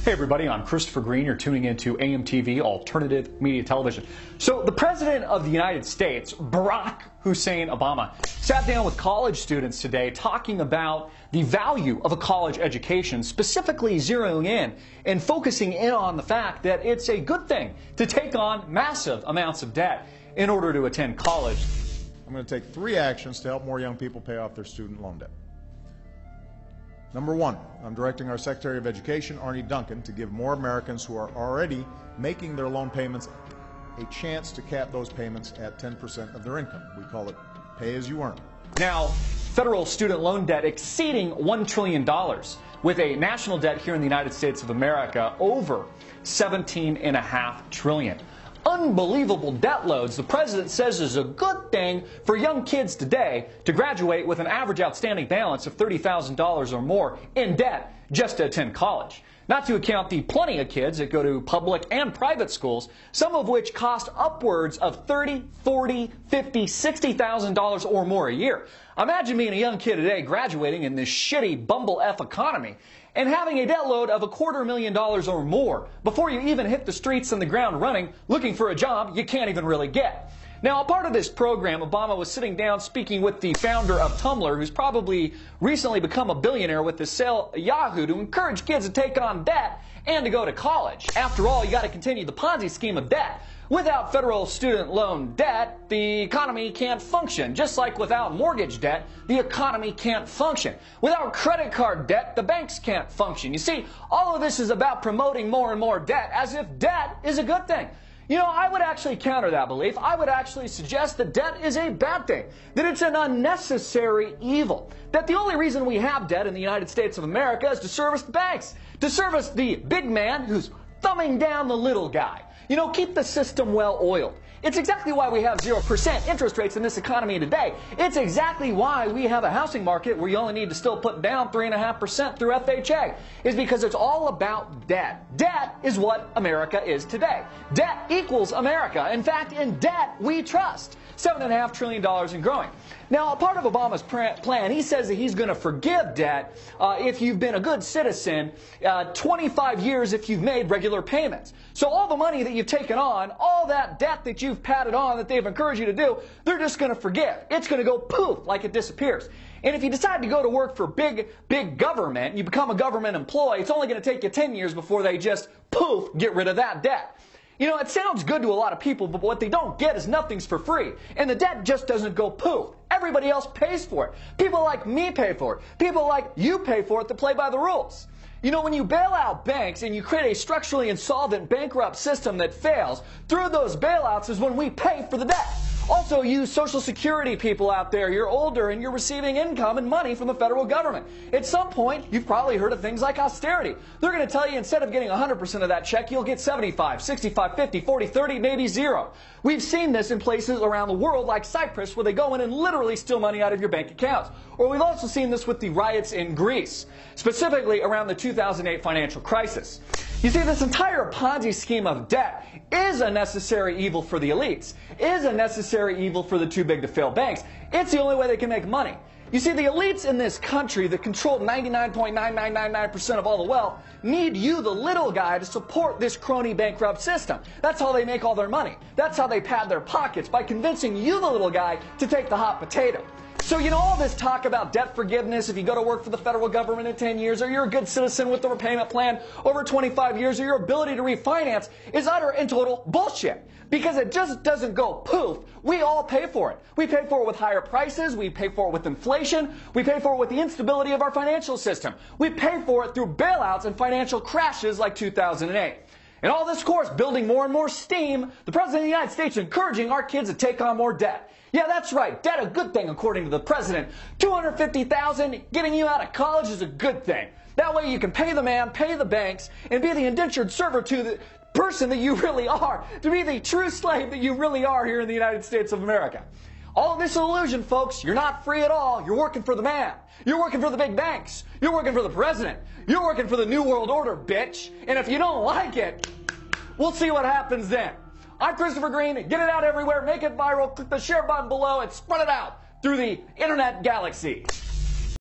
Hey everybody, I'm Christopher Green. You're tuning into AMTV, Alternative Media Television. So the President of the United States, Barack Hussein Obama, sat down with college students today talking about the value of a college education, specifically zeroing in and focusing in on the fact that it's a good thing to take on massive amounts of debt in order to attend college. I'm going to take 3 actions to help more young people pay off their student loan debt. Number 1, I'm directing our Secretary of Education, Arne Duncan, to give more Americans who are already making their loan payments a chance to cap those payments at 10% of their income. We call it pay as you earn. Now, federal student loan debt exceeding $1 trillion, with a national debt here in the United States of America over $17.5 trillion. Unbelievable debt loads the president says is a good thing for young kids today to graduate with an average outstanding balance of $30,000 or more in debt just to attend college. Not to account the plenty of kids that go to public and private schools, some of which cost upwards of $30,000, $40,000, $50,000, $60,000 or more a year. Imagine being a young kid today graduating in this shitty bumble F economy and having a debt load of $250,000 or more before you even hit the streets and the ground running looking for a job you can't even really get. Now, a part of this program, Obama was sitting down speaking with the founder of Tumblr, who's probably recently become a billionaire with the sale of Yahoo, to encourage kids to take on debt and to go to college. After all, you got to continue the Ponzi scheme of debt. Without federal student loan debt, the economy can't function. Just like without mortgage debt, the economy can't function. Without credit card debt, the banks can't function. You see, all of this is about promoting more and more debt, as if debt is a good thing. You know, I would actually counter that belief. I would actually suggest that debt is a bad thing, that it's an unnecessary evil, that the only reason we have debt in the United States of America is to service the banks, to service the big man who's thumbing down the little guy. You know, keep the system well oiled. It's exactly why we have 0% interest rates in this economy today. It's exactly why we have a housing market where you only need to still put down 3.5% through FHA. Is because it's all about debt. Debt is what America is today. Debt equals America. In fact, in debt we trust. $7.5 trillion and growing. Now, a part of Obama's plan, he says that he's going to forgive debt if you've been a good citizen, 25 years if you've made regular payments. So all the money that you've taken on, all that debt that you've padded on that they've encouraged you to do, they're just going to forgive. It's going to go poof, like it disappears. And if you decide to go to work for big government, you become a government employee, it's only going to take you 10 years before they just poof, get rid of that debt. You know, it sounds good to a lot of people, but what they don't get is nothing's for free. And the debt just doesn't go poof. Everybody else pays for it. People like me pay for it. People like you pay for it to play by the rules. You know, when you bail out banks and you create a structurally insolvent, bankrupt system that fails, through those bailouts is when we pay for the debt. Also, you Social Security people out there, you're older and you're receiving income and money from the federal government. At some point, you've probably heard of things like austerity. They're going to tell you instead of getting 100% of that check, you'll get 75, 65, 50, 40, 30, maybe 0. We've seen this in places around the world like Cyprus where they go in and literally steal money out of your bank accounts. Or we've also seen this with the riots in Greece, specifically around the 2008 financial crisis. You see, this entire Ponzi scheme of debt is a necessary evil for the elites, is a necessary evil for the too-big-to-fail banks. It's the only way they can make money. You see, the elites in this country that control 99.9999% of all the wealth need you, the little guy, to support this crony bankrupt system. That's how they make all their money. That's how they pad their pockets, by convincing you, the little guy, to take the hot potato. So, you know, all this talk about debt forgiveness, if you go to work for the federal government in 10 years, or you're a good citizen with the repayment plan over 25 years, or your ability to refinance, is utter and total bullshit. Because it just doesn't go poof. We all pay for it. We pay for it with higher prices. We pay for it with inflation. We pay for it with the instability of our financial system. We pay for it through bailouts and financial crashes like 2008. And all this, of course, building more and more steam, the President of the United States encouraging our kids to take on more debt. Yeah, that's right. Debt a good thing, according to the president. $250,000 getting you out of college is a good thing. That way you can pay the man, pay the banks, and be the indentured servant to the person that you really are, to be the true slave that you really are here in the United States of America. All of this illusion, folks. You're not free at all. You're working for the man. You're working for the big banks. You're working for the president. You're working for the New World Order, bitch. And if you don't like it, we'll see what happens then. I'm Christopher Green. Get it out everywhere. Make it viral. Click the share button below and spread it out through the internet galaxy.